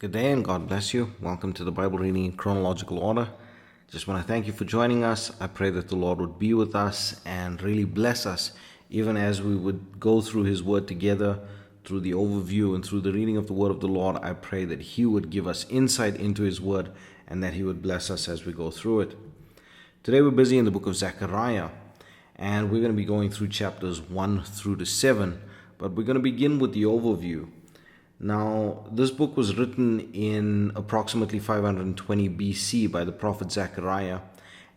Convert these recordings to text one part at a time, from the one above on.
Good day and God bless you. Welcome to the Bible reading in chronological order. Just want to thank you for joining us. I pray that the Lord would be with us and really bless us even as we would go through His Word together, through the overview and through the reading of the Word of the Lord. I pray that He would give us insight into His Word and that He would bless us as we go through it. Today we're busy in the book of Zechariah and we're going to be going through chapters 1 through to 7, but we're going to begin with the overview. Now, this book was written in approximately 520 BC by the prophet Zechariah,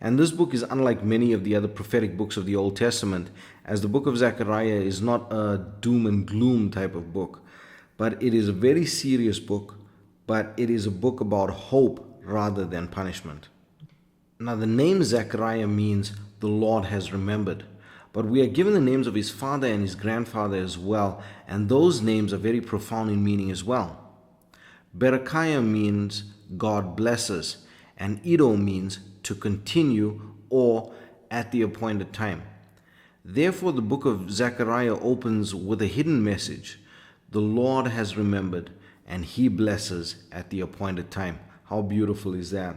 and this book is unlike many of the other prophetic books of the Old Testament, as the book of Zechariah is not a doom and gloom type of book, but it is a very serious book, but it is a book about hope rather than punishment. Now, the name Zechariah means the Lord has remembered. But we are given the names of his father and his grandfather as well, and those names are very profound in meaning as well. Berechiah means God blesses, and Edo means to continue or at the appointed time. Therefore, the book of Zechariah opens with a hidden message. The Lord has remembered, and he blesses at the appointed time. How beautiful is that?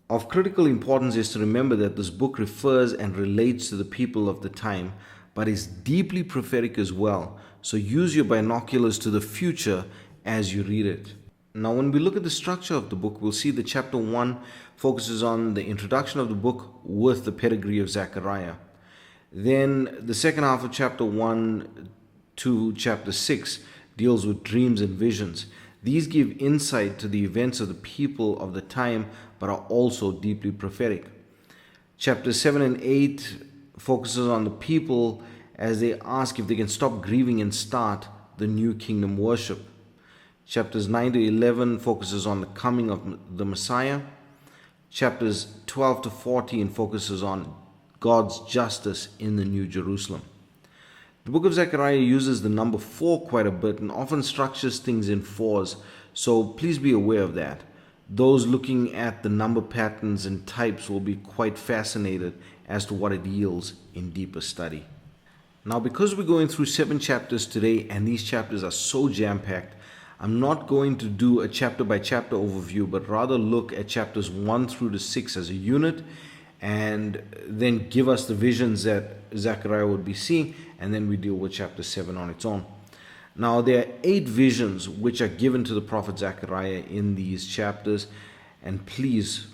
Of critical importance is to remember that this book refers and relates to the people of the time, but is deeply prophetic as well. So use your binoculars to the future as you read it. Now, when we look at the structure of the book, we'll see that chapter 1 focuses on the introduction of the book with the pedigree of Zechariah. Then the second half of chapter 1 to chapter 6 deals with dreams and visions. These give insight to the events of the people of the time, but are also deeply prophetic. Chapters 7 and 8 focuses on the people as they ask if they can stop grieving and start the new kingdom worship. Chapters 9 to 11 focuses on the coming of the Messiah. Chapters 12 to 14 focuses on God's justice in the New Jerusalem. The book of Zechariah uses the number 4 quite a bit and often structures things in 4s, so please be aware of that. Those looking at the number patterns and types will be quite fascinated as to what it yields in deeper study. Now, because we're going through 7 chapters today and these chapters are so jam-packed, I'm not going to do a chapter by chapter overview, but rather look at chapters 1 through to 6 as a unit and then give us the visions that Zechariah would be seeing, and then we deal with chapter 7 on its own. Now, there are 8 visions which are given to the prophet Zechariah in these chapters, and please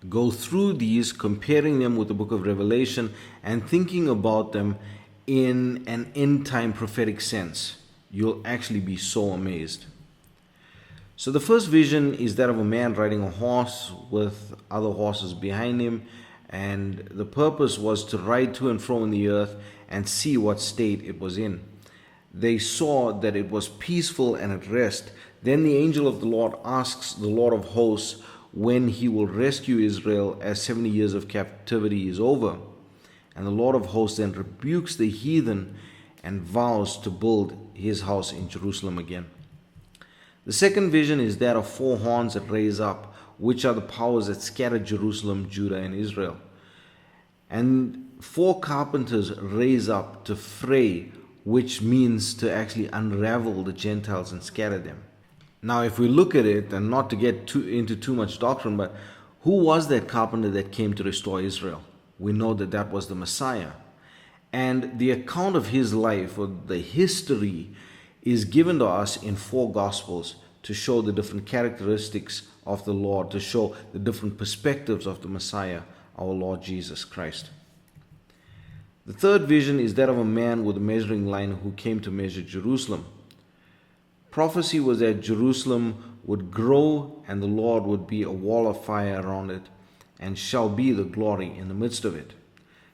go through these, comparing them with the book of Revelation and thinking about them in an end-time prophetic sense. You'll actually be so amazed. So the first vision is that of a man riding a horse with other horses behind him, and the purpose was to ride to and fro in the earth and see what state it was in. They saw that it was peaceful and at rest. Then the angel of the Lord asks the Lord of hosts when he will rescue Israel as 70 years of captivity is over. And the Lord of hosts then rebukes the heathen and vows to build his house in Jerusalem again. The second vision is that of 4 horns that raise up, which are the powers that scattered Jerusalem, Judah, and Israel. And 4 carpenters raise up to fray, which means to actually unravel the Gentiles and scatter them. Now, if we look at it, and not to get into too much doctrine, but who was that carpenter that came to restore Israel? We know that that was the Messiah. And the account of his life, or the history, is given to us in 4 Gospels to show the different characteristics of the Lord, to show the different perspectives of the Messiah, our Lord Jesus Christ. The third vision is that of a man with a measuring line who came to measure Jerusalem. Prophecy was that Jerusalem would grow and the Lord would be a wall of fire around it and shall be the glory in the midst of it.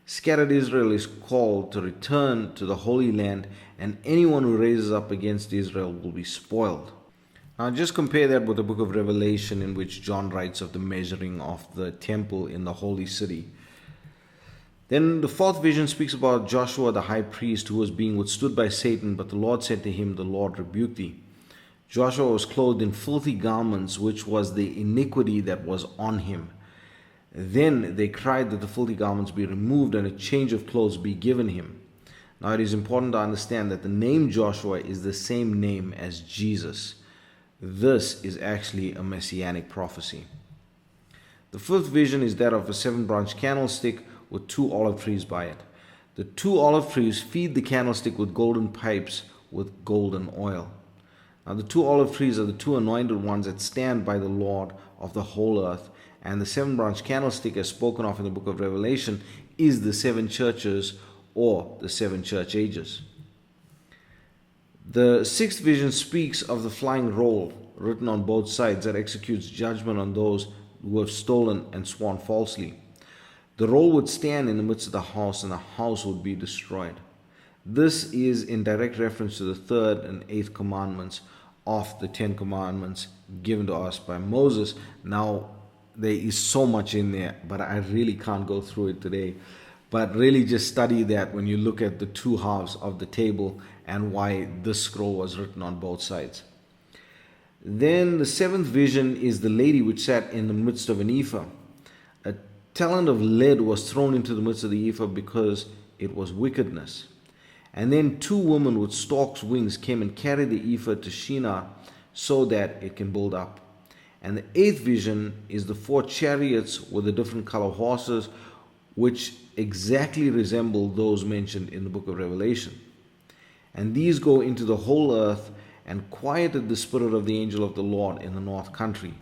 Scattered Israel is called to return to the Holy Land, and anyone who raises up against Israel will be spoiled. Now just compare that with the book of Revelation, in which John writes of the measuring of the temple in the holy city. Then the fourth vision speaks about Joshua the high priest, who was being withstood by Satan, but the Lord said to him, "The Lord rebuke thee." Joshua was clothed in filthy garments, which was the iniquity that was on him. Then they cried that the filthy garments be removed and a change of clothes be given him. Now it is important to understand that the name Joshua is the same name as Jesus. This is actually a messianic prophecy. The fifth vision is that of a seven-branch candlestick with two olive trees by it. The two olive trees feed the candlestick with golden pipes with golden oil. Now, the two olive trees are the two anointed ones that stand by the Lord of the whole earth. And the seven-branch candlestick, as spoken of in the book of Revelation, is the seven churches or the seven church ages. The sixth vision speaks of the flying roll written on both sides that executes judgment on those who have stolen and sworn falsely. The roll would stand in the midst of the house, and the house would be destroyed. This is in direct reference to the third and eighth commandments of the 10 commandments given to us by Moses. Now, there is so much in there, but I really can't go through it today. But really just study that when you look at the two halves of the table and why this scroll was written on both sides. Then the seventh vision is the lady which sat in the midst of an ephah. A talent of lead was thrown into the midst of the ephah because it was wickedness. And then two women with stork's wings came and carried the ephah to Shinar so that it can build up. And the eighth vision is the 4 chariots with the different color horses, which exactly resemble those mentioned in the book of Revelation. And these go into the whole earth and quieted the spirit of the angel of the Lord in the north country.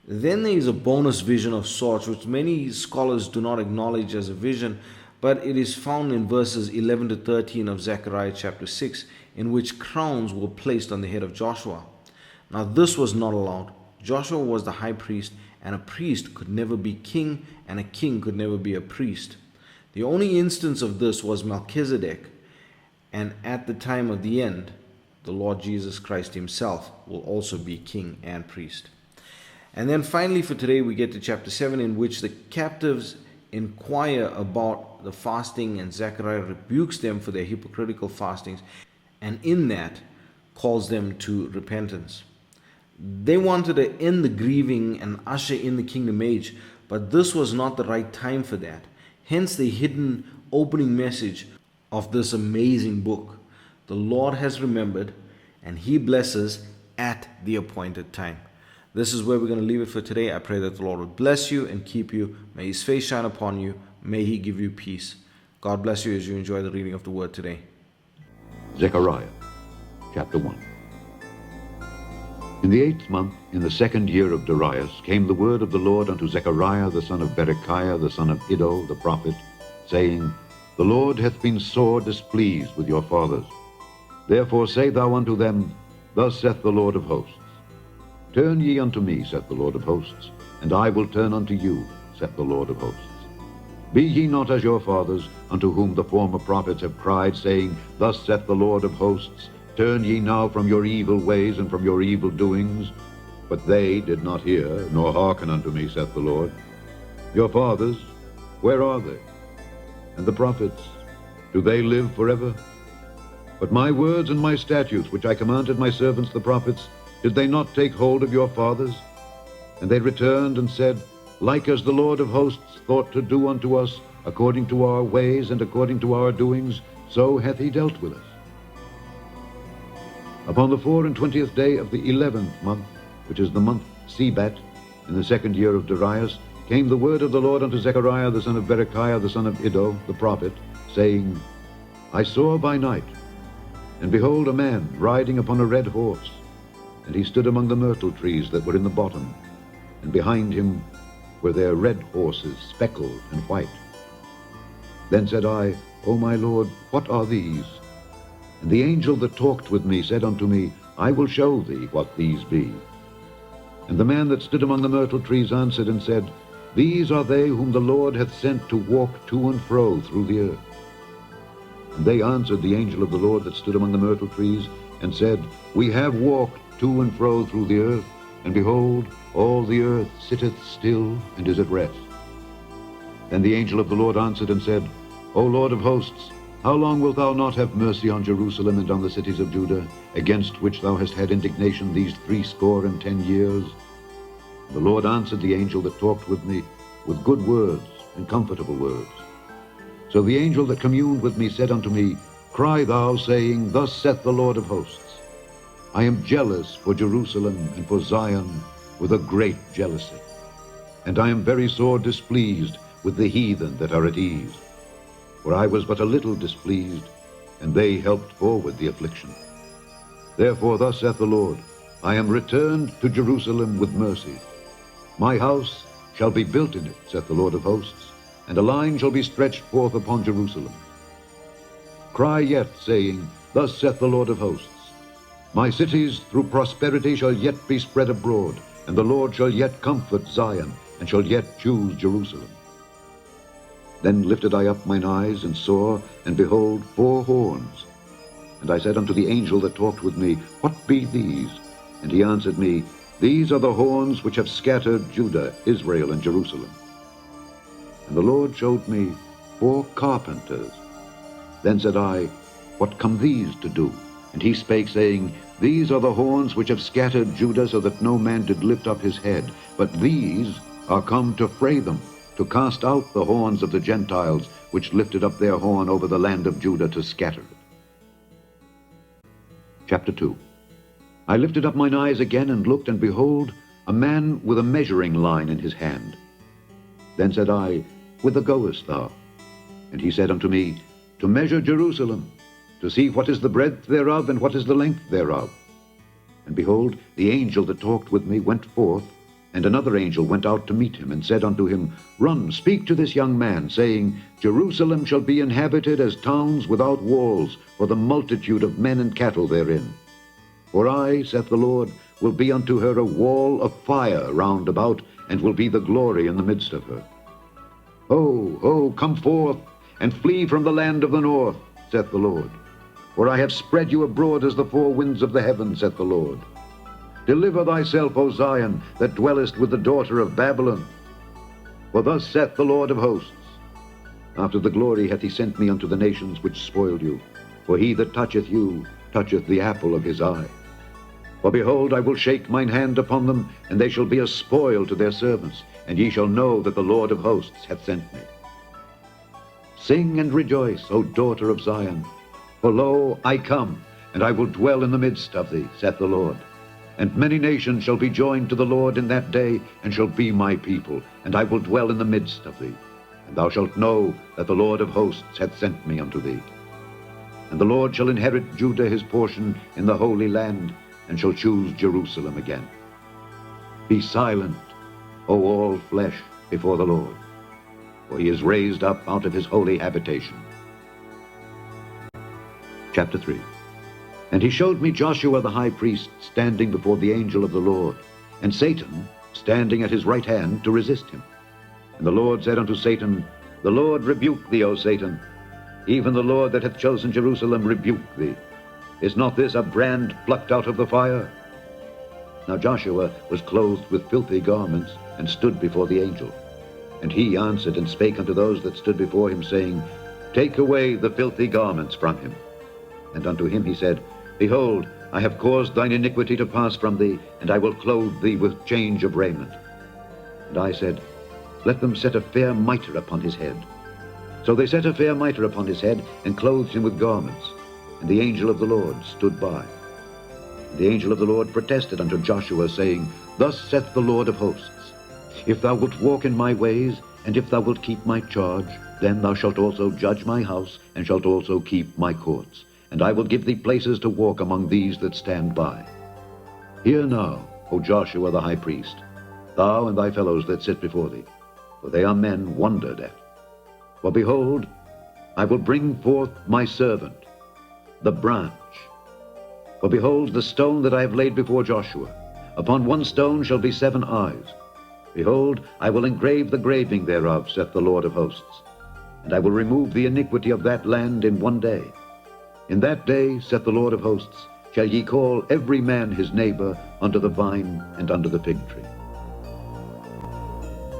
Then there is a bonus vision of sorts, which many scholars do not acknowledge as a vision, but it is found in verses 11 to 13 of Zechariah chapter 6, in which crowns were placed on the head of Joshua. Now this was not allowed. Joshua was the high priest, and a priest could never be king, and a king could never be a priest. The only instance of this was Melchizedek, and at the time of the end, the Lord Jesus Christ himself will also be king and priest. And then finally for today we get to chapter 7, in which the captives inquire about the fasting, and Zechariah rebukes them for their hypocritical fastings, and in that calls them to repentance. They wanted to end the grieving and usher in the kingdom age, but this was not the right time for that. Hence the hidden opening message of this amazing book. The Lord has remembered, and he blesses at the appointed time. This is where we're going to leave it for today. I pray that the Lord would bless you and keep you. May his face shine upon you. May he give you peace. God bless you as you enjoy the reading of the word today. Zechariah, chapter 1. In the 8th month, in the 2nd year of Darius, came the word of the Lord unto Zechariah the son of Berechiah the son of Iddo the prophet, saying, The Lord hath been sore displeased with your fathers. Therefore say thou unto them, Thus saith the Lord of hosts, Turn ye unto me, saith the Lord of hosts, and I will turn unto you, saith the Lord of hosts. Be ye not as your fathers, unto whom the former prophets have cried, saying, Thus saith the Lord of hosts, Turn ye now from your evil ways and from your evil doings. But they did not hear, nor hearken unto me, saith the Lord. Your fathers, where are they? And the prophets, do they live forever? But my words and my statutes, which I commanded my servants the prophets, did they not take hold of your fathers? And they returned and said, Like as the Lord of hosts thought to do unto us, according to our ways and according to our doings, so hath he dealt with us. Upon the 24th day of the 11th month, which is the month Sebat, in the 2nd year of Darius, came the word of the Lord unto Zechariah the son of Berechiah the son of Iddo the prophet, saying, I saw by night, and behold a man riding upon a red horse, and he stood among the myrtle trees that were in the bottom, and behind him were their red horses, speckled and white. Then said I, O my Lord, what are these? And the angel that talked with me said unto me, I will show thee what these be. And the man that stood among the myrtle trees answered and said, These are they whom the Lord hath sent to walk to and fro through the earth. And they answered the angel of the Lord that stood among the myrtle trees, and said, We have walked to and fro through the earth, and behold, all the earth sitteth still and is at rest. Then the angel of the Lord answered and said, O Lord of hosts, how long wilt thou not have mercy on Jerusalem and on the cities of Judah, against which thou hast had indignation these 60 years? The Lord answered the angel that talked with me with good words and comfortable words. So the angel that communed with me said unto me, Cry thou, saying, Thus saith the Lord of hosts, I am jealous for Jerusalem and for Zion with a great jealousy. And I am very sore displeased with the heathen that are at ease. For I was but a little displeased, and they helped forward the affliction. Therefore thus saith the Lord, I am returned to Jerusalem with mercy. My house shall be built in it, saith the Lord of hosts, and a line shall be stretched forth upon Jerusalem. Cry yet, saying, Thus saith the Lord of hosts, My cities through prosperity shall yet be spread abroad, and the Lord shall yet comfort Zion, and shall yet choose Jerusalem. Then lifted I up mine eyes, and saw, and behold, 4 horns. And I said unto the angel that talked with me, What be these? And he answered me, These are the horns which have scattered Judah, Israel, and Jerusalem. And the Lord showed me 4 carpenters. Then said I, What come these to do? And he spake, saying, These are the horns which have scattered Judah, so that no man did lift up his head. But these are come to fray them, to cast out the horns of the Gentiles, which lifted up their horn over the land of Judah to scatter it. Chapter 2. I lifted up mine eyes again, and looked, and behold, a man with a measuring line in his hand. Then said I, Whither goest thou? And he said unto me, To measure Jerusalem, to see what is the breadth thereof, and what is the length thereof. And behold, the angel that talked with me went forth, and another angel went out to meet him, and said unto him, Run, speak to this young man, saying, Jerusalem shall be inhabited as towns without walls, for the multitude of men and cattle therein. For I, saith the Lord, will be unto her a wall of fire round about, and will be the glory in the midst of her. Ho, ho, come forth, and flee from the land of the north, saith the Lord. For I have spread you abroad as the 4 winds of the heaven, saith the Lord. Deliver thyself, O Zion, that dwellest with the daughter of Babylon. For thus saith the Lord of hosts, After the glory hath he sent me unto the nations which spoiled you. For he that toucheth you toucheth the apple of his eye. For behold, I will shake mine hand upon them, and they shall be a spoil to their servants, and ye shall know that the Lord of hosts hath sent me. Sing and rejoice, O daughter of Zion. For lo, I come, and I will dwell in the midst of thee, saith the Lord. And many nations shall be joined to the Lord in that day, and shall be my people, and I will dwell in the midst of thee. And thou shalt know that the Lord of hosts hath sent me unto thee. And the Lord shall inherit Judah his portion in the holy land, and shall choose Jerusalem again. Be silent, O all flesh, before the Lord, for he is raised up out of his holy habitation. Chapter 3. And he showed me Joshua the high priest standing before the angel of the Lord, and Satan standing at his right hand to resist him. And the Lord said unto Satan, The Lord rebuke thee, O Satan. Even the Lord that hath chosen Jerusalem rebuke thee. Is not this a brand plucked out of the fire? Now Joshua was clothed with filthy garments, and stood before the angel. And he answered and spake unto those that stood before him, saying, Take away the filthy garments from him. And unto him he said, Behold, I have caused thine iniquity to pass from thee, and I will clothe thee with change of raiment. And I said, Let them set a fair mitre upon his head. So they set a fair mitre upon his head, and clothed him with garments. And the angel of the Lord stood by. And the angel of the Lord protested unto Joshua, saying, Thus saith the Lord of hosts, If thou wilt walk in my ways, and if thou wilt keep my charge, then thou shalt also judge my house, and shalt also keep my courts. And I will give thee places to walk among these that stand by. Hear now, O Joshua the high priest, thou and thy fellows that sit before thee, for they are men wondered at. For behold, I will bring forth my servant, the branch. For behold, the stone that I have laid before Joshua, upon one stone shall be 7 eyes. Behold, I will engrave the graving thereof, saith the Lord of hosts. And I will remove the iniquity of that land in one day. In that day, saith the Lord of hosts, shall ye call every man his neighbor unto the vine and unto the fig tree.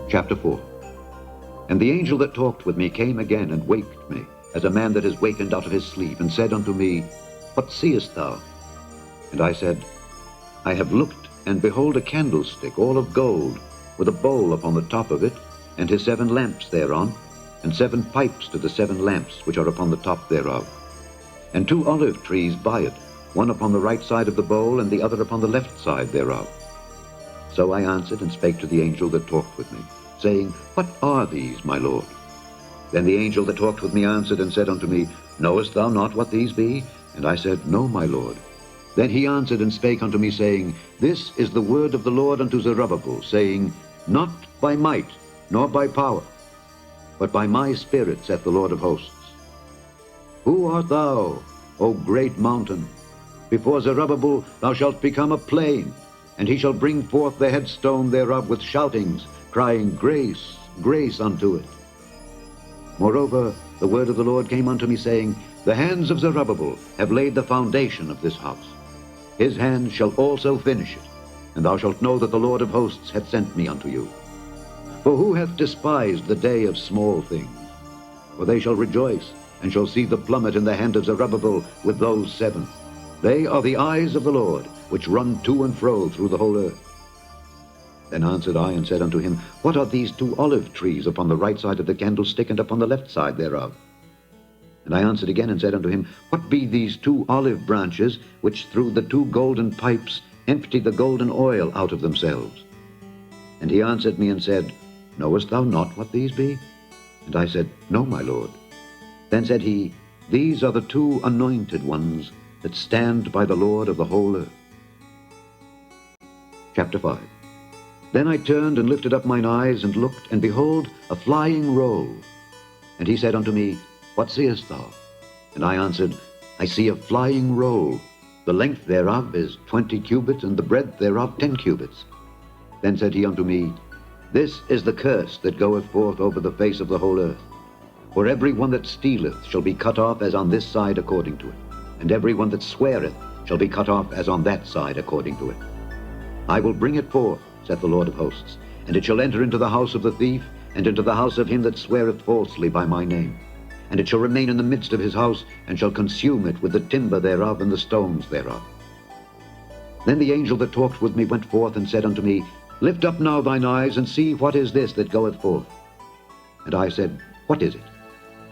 Chapter 4. And the angel that talked with me came again and waked me, as a man that is wakened out of his sleep, and said unto me, What seest thou? And I said, I have looked, and behold a candlestick, all of gold, with a bowl upon the top of it, and his 7 lamps thereon, and 7 pipes to the 7 lamps which are upon the top thereof. And 2 olive trees by it, one upon the right side of the bowl, and the other upon the left side thereof. So I answered and spake to the angel that talked with me, saying, What are these, my Lord? Then the angel that talked with me answered and said unto me, Knowest thou not what these be? And I said, No, my Lord. Then he answered and spake unto me, saying, This is the word of the Lord unto Zerubbabel, saying, Not by might, nor by power, but by my spirit, saith the Lord of hosts. Who art thou, O great mountain? Before Zerubbabel thou shalt become a plain, and he shall bring forth the headstone thereof with shoutings, crying, Grace, grace unto it. Moreover, the word of the Lord came unto me, saying, The hands of Zerubbabel have laid the foundation of this house. His hands shall also finish it, and thou shalt know that the Lord of hosts hath sent me unto you. For who hath despised the day of small things? For they shall rejoice, and shall see the plummet in the hand of Zerubbabel with those 7. They are the eyes of the Lord, which run to and fro through the whole earth. Then answered I and said unto him, What are these 2 olive trees upon the right side of the candlestick, and upon the left side thereof? And I answered again and said unto him, What be these 2 olive branches, which through the 2 golden pipes empty the golden oil out of themselves? And he answered me and said, Knowest thou not what these be? And I said, No, my Lord. Then said he, These are the 2 anointed ones that stand by the Lord of the whole earth. Chapter 5. Then I turned and lifted up mine eyes, and looked, and behold, a flying roll. And he said unto me, What seest thou? And I answered, I see a flying roll. The length thereof is 20 cubits, and the breadth thereof 10 cubits. Then said he unto me, This is the curse that goeth forth over the face of the whole earth. For every one that stealeth shall be cut off as on this side according to it, and every one that sweareth shall be cut off as on that side according to it. I will bring it forth, saith the Lord of hosts, and it shall enter into the house of the thief, and into the house of him that sweareth falsely by my name. And it shall remain in the midst of his house, and shall consume it with the timber thereof and the stones thereof. Then the angel that talked with me went forth and said unto me, Lift up now thine eyes, and see what is this that goeth forth. And I said, What is it?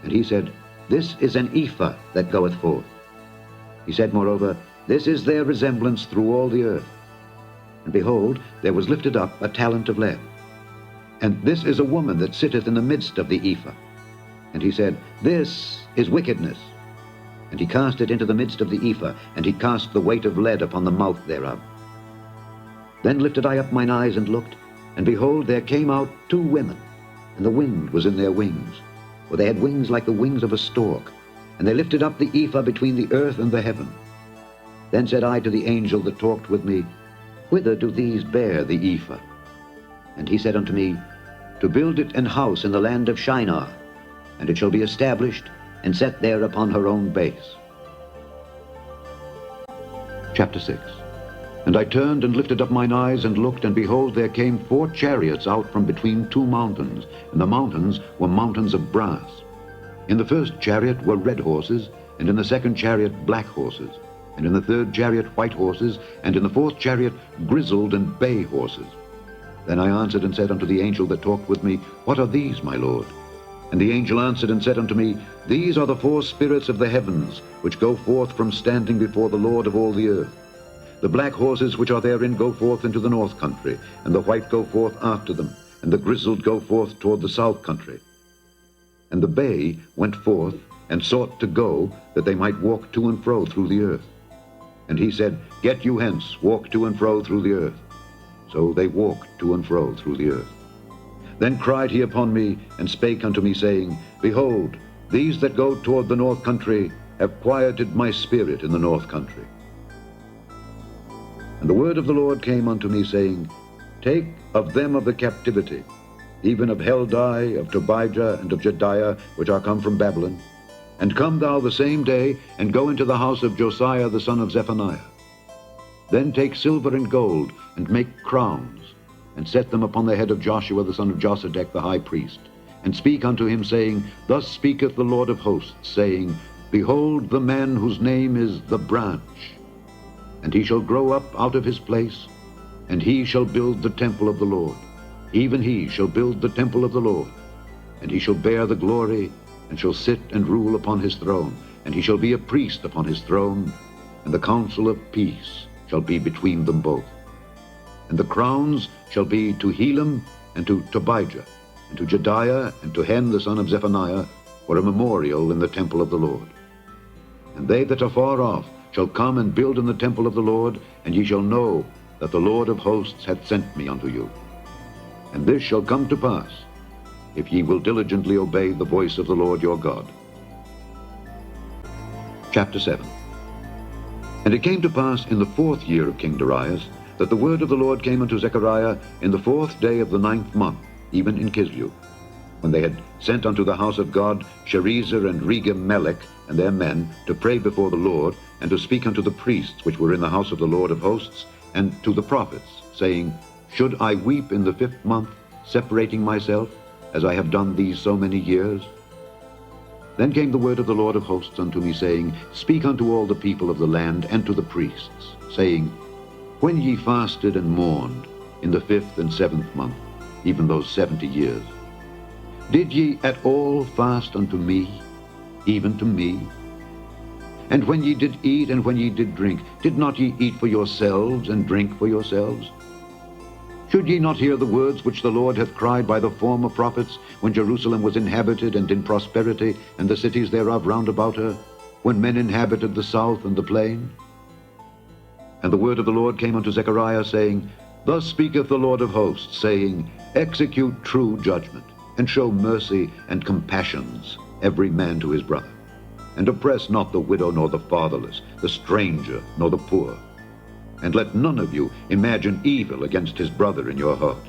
And he said, This is an ephah that goeth forth. He said moreover, This is their resemblance through all the earth. And behold, there was lifted up a talent of lead. And this is a woman that sitteth in the midst of the ephah. And he said, This is wickedness. And he cast it into the midst of the ephah, and he cast the weight of lead upon the mouth thereof. Then lifted I up mine eyes and looked, and behold, there came out 2 women, and the wind was in their wings, for they had wings like the wings of a stork, and they lifted up the ephah between the earth and the heaven. Then said I to the angel that talked with me, Whither do these bear the ephah? And he said unto me, To build it an house in the land of Shinar, and it shall be established, and set there upon her own base. Chapter 6. And I turned and lifted up mine eyes and looked, and behold, there came 4 chariots out from between 2 mountains, and the mountains were mountains of brass. In the first chariot were red horses, and in the second chariot black horses, and in the third chariot white horses, and in the fourth chariot grizzled and bay horses. Then I answered and said unto the angel that talked with me, What are these, my Lord? And the angel answered and said unto me, These are the 4 spirits of the heavens, which go forth from standing before the Lord of all the earth. The black horses which are therein go forth into the north country, and the white go forth after them, and the grizzled go forth toward the south country. And the bay went forth, and sought to go, that they might walk to and fro through the earth. And he said, Get you hence, walk to and fro through the earth. So they walked to and fro through the earth. Then cried he upon me, and spake unto me, saying, Behold, these that go toward the north country have quieted my spirit in the north country. And the word of the Lord came unto me, saying, Take of them of the captivity, even of Heldai, of Tobijah, and of Jediah, which are come from Babylon, and come thou the same day, and go into the house of Josiah the son of Zephaniah. Then take silver and gold, and make crowns, and set them upon the head of Joshua the son of Josedech the high priest, and speak unto him, saying, Thus speaketh the Lord of hosts, saying, Behold the man whose name is the branch, and he shall grow up out of his place, and he shall build the temple of the Lord. Even he shall build the temple of the Lord, and he shall bear the glory, and shall sit and rule upon his throne, and he shall be a priest upon his throne, and the counsel of peace shall be between them both. And the crowns shall be to Helam and to Tobijah, and to Jediah and to Hen the son of Zephaniah, for a memorial in the temple of the Lord. And they that are far off shall come and build in the temple of the Lord, and ye shall know that the Lord of hosts hath sent me unto you. And this shall come to pass, if ye will diligently obey the voice of the Lord your God. Chapter 7. And it came to pass in the 4th year of King Darius, that the word of the Lord came unto Zechariah in the 4th day of the 9th month, even in Kislew, when they had sent unto the house of God Sherezer and Regem-melech and their men to pray before the Lord, and to speak unto the priests which were in the house of the Lord of hosts, and to the prophets, saying, Should I weep in the 5th month, separating myself, as I have done these so many years? Then came the word of the Lord of hosts unto me, saying, Speak unto all the people of the land, and to the priests, saying, When ye fasted and mourned in the 5th and 7th month, even those 70 years, did ye at all fast unto me, even to me? And when ye did eat and when ye did drink, did not ye eat for yourselves and drink for yourselves? Should ye not hear the words which the Lord hath cried by the former prophets, when Jerusalem was inhabited and in prosperity, and the cities thereof round about her, when men inhabited the south and the plain? And the word of the Lord came unto Zechariah, saying, Thus speaketh the Lord of hosts, saying, Execute true judgment, and show mercy and compassions, every man to his brother. And oppress not the widow nor the fatherless, the stranger nor the poor. And let none of you imagine evil against his brother in your heart.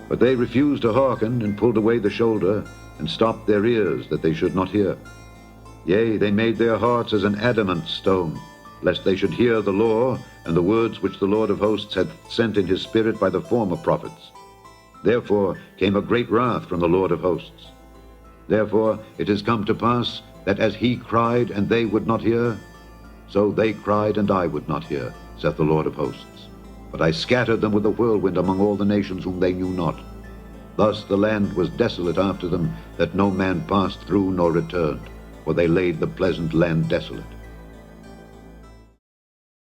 But they refused to hearken, and pulled away the shoulder, and stopped their ears, that they should not hear. Yea, they made their hearts as an adamant stone, lest they should hear the law, and the words which the Lord of hosts had sent in his spirit by the former prophets. Therefore came a great wrath from the Lord of hosts. Therefore it is come to pass, that as he cried, and they would not hear, so they cried, and I would not hear, saith the Lord of hosts. But I scattered them with a whirlwind among all the nations whom they knew not. Thus the land was desolate after them, that no man passed through nor returned, for they laid the pleasant land desolate.